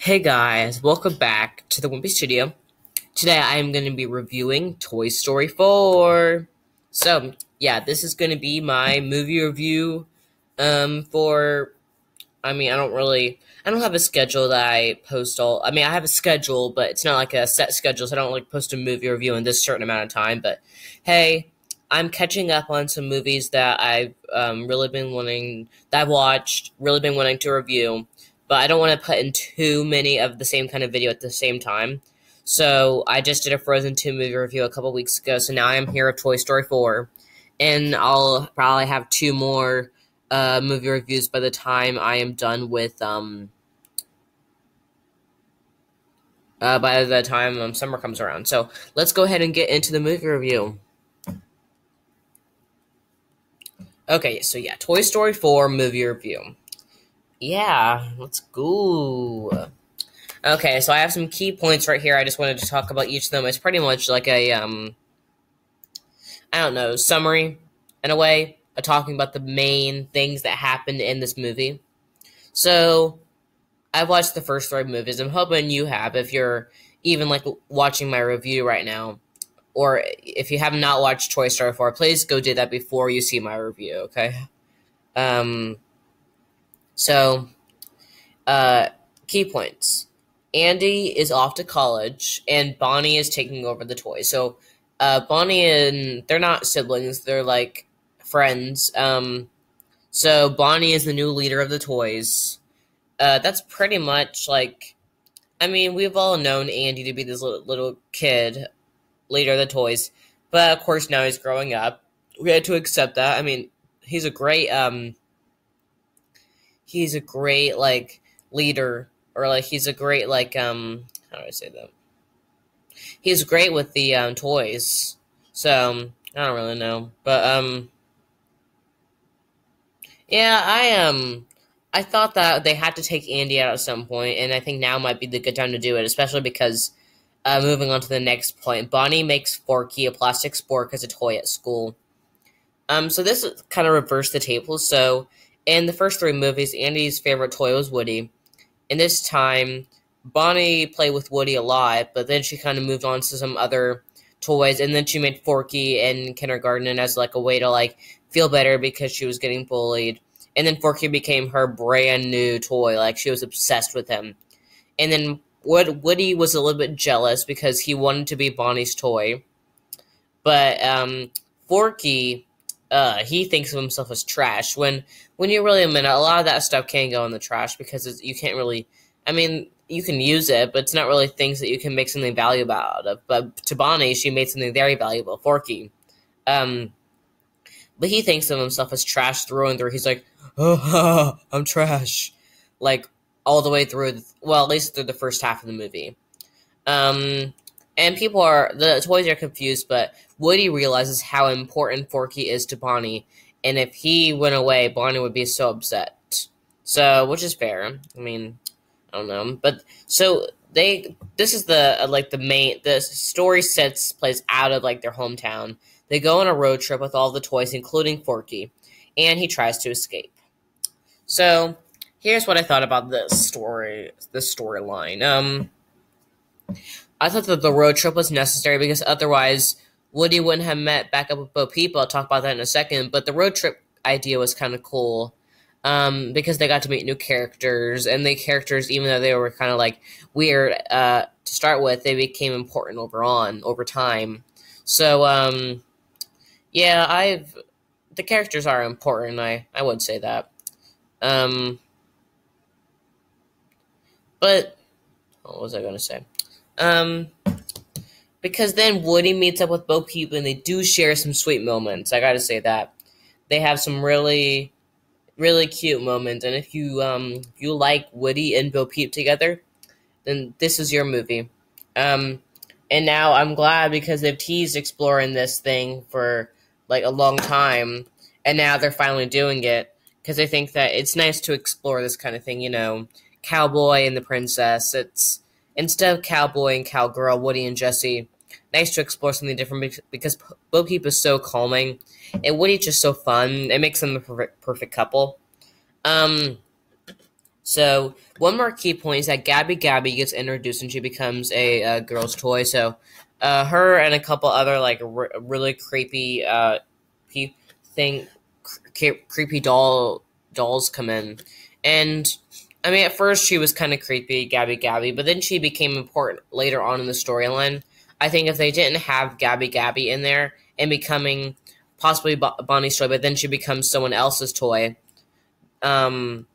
Hey guys, welcome back to the Wimpy Studio. Today I am going to be reviewing Toy Story 4. So, yeah, this is going to be my movie review for I don't have a schedule that I post I have a schedule, but it's not like a set schedule, so I don't like post a movie review in this certain amount of time, but hey, I'm catching up on some movies that I've watched, really been wanting to review, but I don't want to put in too many of the same kind of video at the same time. So I just did a Frozen 2 movie review a couple weeks ago, so now I am here with Toy Story 4, and I'll probably have two more movie reviews by the time I am done with by the time summer comes around. So let's go ahead and get into the movie review. Okay, so yeah, Toy Story 4 movie review. Yeah, let's go. Okay, so I have some key points right here. I just wanted to talk about each of them. It's pretty much like a I don't know, summary in a way, of talking about the main things that happened in this movie. So I've watched the first three movies. I'm hoping you have, if you're even like watching my review right now. Or if you have not watched Toy Story 4, please go do that before you see my review, okay? Um, so, key points. Andy is off to college, and Bonnie is taking over the toys. So, Bonnie and, they're not siblings, they're like friends. So Bonnie is the new leader of the toys. That's pretty much like, we've all known Andy to be this little kid, leader of the toys, but of course now he's growing up. We had to accept that. He's a great, like leader, or like he's a great like how do I say that? He's great with the toys. So I don't really know, but yeah, I thought that they had to take Andy out at some point, and I think now might be the good time to do it, especially because, moving on to the next point, Bonnie makes Forky a plastic spork as a toy at school. So this kind of reversed the tables. So in the first three movies, Andy's favorite toy was Woody, and this time, Bonnie played with Woody a lot, but then she kind of moved on to some other toys, and then she made Forky in kindergarten as like a way to like feel better because she was getting bullied. And then Forky became her brand new toy, like she was obsessed with him. And then Woody was a little bit jealous because he wanted to be Bonnie's toy, but Forky, he thinks of himself as trash. When you really admit it, a lot of that stuff can go in the trash because you can't really. You can use it, but it's not really things that you can make something valuable out of. But to Bonnie, she made something very valuable, Forky. But he thinks of himself as trash through and through. He's like, oh, I'm trash. Like, all the way through, at least through the first half of the movie. And the toys are confused, but Woody realizes how important Forky is to Bonnie, and if he went away, Bonnie would be so upset. So, which is fair. I don't know, but so this is the story plays out of like their hometown. They go on a road trip with all the toys, including Forky, and he tries to escape. So here's what I thought about this storyline. I thought that the road trip was necessary because otherwise Woody wouldn't have met back up with Bo Peep. I'll talk about that in a second, but the road trip idea was kind of cool. Because they got to meet new characters, and the characters, even though they were kind of like weird to start with, they became important over time. So, yeah, the characters are important. I would say that. But what was I going to say? Because then Woody meets up with Bo Peep, and they do share some sweet moments. I got to say that they have some really cute moments, and if you like Woody and Bo Peep together, then this is your movie. And now I'm glad because they've teased exploring this thing for like a long time, and now they're finally doing it because I think that it's nice to explore this kind of thing. Cowboy and the princess. It's instead of cowboy and cowgirl, Woody and Jesse. Nice to explore something different because Bo Peep is so calming, and Woody's just so fun. It makes them the perfect couple. So one more key point is that Gabby Gabby gets introduced and she becomes a girl's toy. So her and a couple other like really creepy pe- thing creepy dolls come in, and I mean at first she was kind of creepy, Gabby Gabby, but then she became important later on in the storyline. I think if they didn't have Gabby Gabby in there and becoming possibly Bonnie's toy, but then she becomes someone else's toy. Um,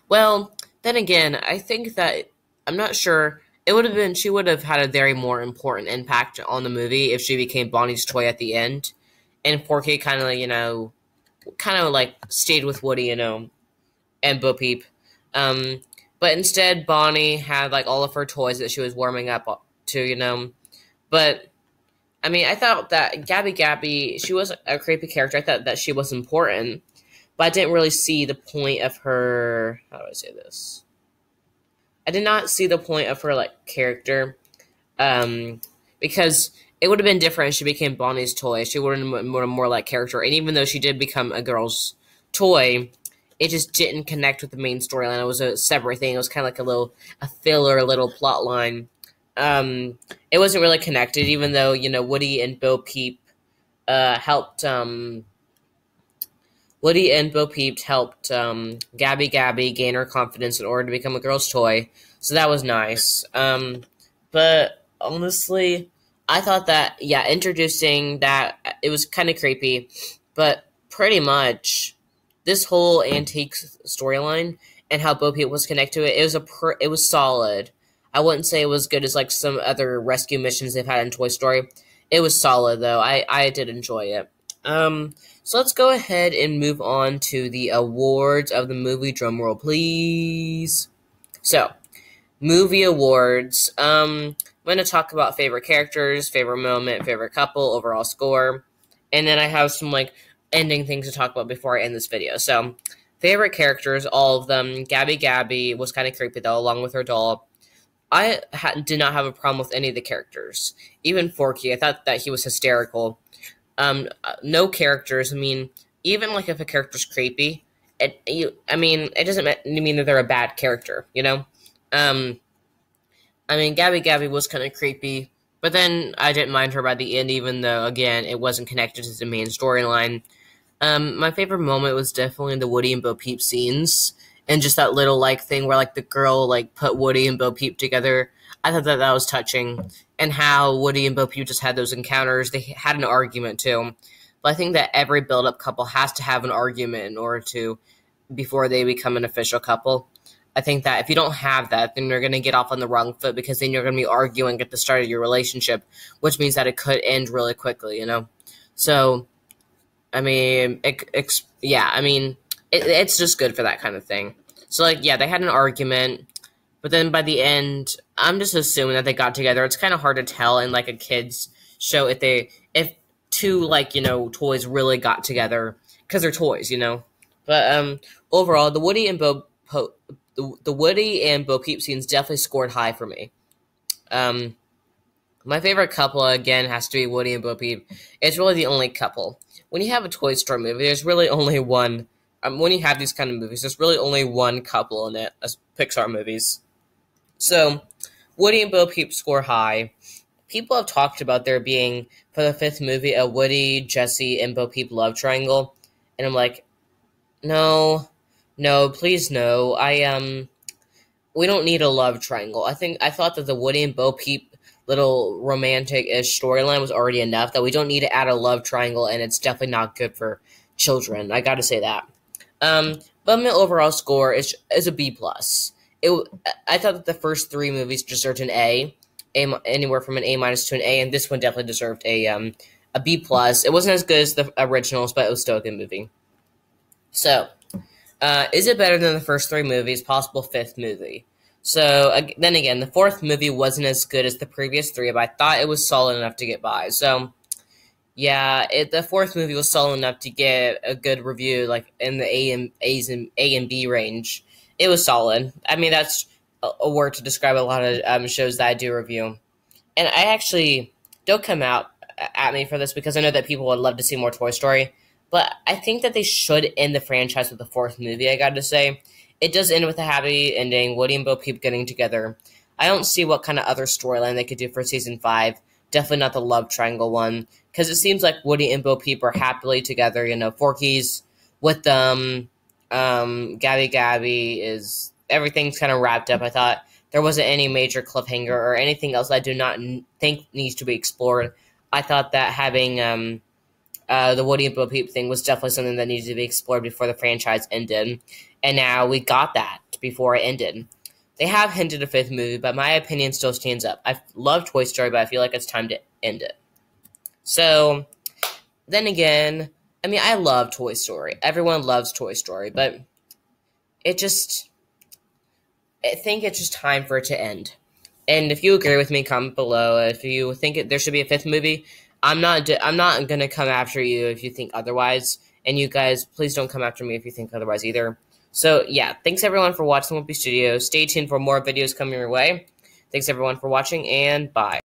well, then again, I think that I'm not sure. It would have been she would have had a very more important impact on the movie if she became Bonnie's toy at the end, and Porky kind of like stayed with Woody, and Bo Peep. Um, but instead, Bonnie had like all of her toys that she was warming up to. But I mean, I thought that Gabby Gabby, she was a creepy character. I thought that she was important, but I didn't really see the point of her. How do I say this? I did not see the point of her like character, because it would have been different if she became Bonnie's toy. She would have been more like character, and even though she did become a girl's toy, it just didn't connect with the main storyline. It was a separate thing. It was kind of like a filler, little plot line. It wasn't really connected, even though Woody and Bo Peep helped. Woody and Bo Peep helped Gabby Gabby gain her confidence in order to become a girl's toy. So that was nice. But honestly, I thought that, yeah, introducing that, it was kind of creepy. But pretty much, this whole antique storyline and how Bo Peep was connected to it, it was solid. I wouldn't say it was good as like some other rescue missions they've had in Toy Story. It was solid, though. I did enjoy it. So let's go ahead and move on to the awards of the movie. Drum roll, please. So, movie awards. I'm going to talk about favorite characters, favorite moment, favorite couple, overall score, and then I have some like ending things to talk about before I end this video. So, favorite characters, all of them. Gabby Gabby was kind of creepy though, along with her doll. I did not have a problem with any of the characters. Even Forky, I thought that he was hysterical. No characters. I mean, even like if a character's creepy, it doesn't mean that they're a bad character. I mean, Gabby Gabby was kind of creepy, but then I didn't mind her by the end, even though again it wasn't connected to the main storyline. My favorite moment was definitely the Woody and Bo Peep scenes, and just that little like thing where like the girl like put Woody and Bo Peep together. I thought that was touching, and how Woody and Bo Peep just had those encounters. They had an argument too, but I think that every build-up couple has to have an argument in order to before they become an official couple. I think that if you don't have that, then you're going to get off on the wrong foot because then you're going to be arguing at the start of your relationship, which means that it could end really quickly. So, I mean, it's just good for that kind of thing. So, like, yeah, they had an argument, but then by the end, I'm just assuming that they got together. It's kind of hard to tell in, like, a kid's show if two, like, toys really got together because they're toys. But, overall, the Woody and Bo Peep scenes definitely scored high for me. My favorite couple, again, has to be Woody and Bo Peep. It's really the only couple. When you have a Toy Story movie, there's really only one. When you have these kind of movies, there's really only one couple in it, as Pixar movies. So, Woody and Bo Peep score high. People have talked about there being, for the fifth movie, a Woody, Jesse, and Bo Peep love triangle. And I'm like, no, please no. We don't need a love triangle. I thought that the Woody and Bo Peep little romantic-ish storyline was already enough, that we don't need to add a love triangle, and it's definitely not good for children. I gotta say that. But my overall score is a B+. I thought that the first three movies deserved an A, anywhere from an A- to an A, and this one definitely deserved a B+. It wasn't as good as the originals, but it was still a good movie. So, is it better than the first three movies? Possible fifth movie. So, then again, the fourth movie wasn't as good as the previous three, but I thought it was solid enough to get by. So, yeah, the fourth movie was solid enough to get a good review, like in the A and B range. It was solid. I mean, that's a word to describe a lot of shows that I do review. And I actually, don't come out at me for this because I know that people would love to see more Toy Story. But I think that they should end the franchise with the fourth movie, I gotta say. It does end with a happy ending, Woody and Bo Peep getting together. I don't see what kind of other storyline they could do for season 5. Definitely not the love triangle one. Because it seems like Woody and Bo Peep are happily together. Forky's with them. Gabby Gabby is... Everything's kind of wrapped up. I thought there wasn't any major cliffhanger or anything else I do not think needs to be explored. I thought that having... the Woody and Bo Peep thing was definitely something that needed to be explored before the franchise ended. And now we got that before it ended. They have hinted a fifth movie, but my opinion still stands up. I love Toy Story, but I feel like it's time to end it. So, then again, I love Toy Story. Everyone loves Toy Story, but I think it's just time for it to end. And if you agree with me, comment below. If you think there should be a fifth movie, I'm not gonna come after you if you think otherwise. And you guys, please don't come after me if you think otherwise either. So yeah, thanks everyone for watching Wimpy Studios. Stay tuned for more videos coming your way. Thanks everyone for watching, and bye.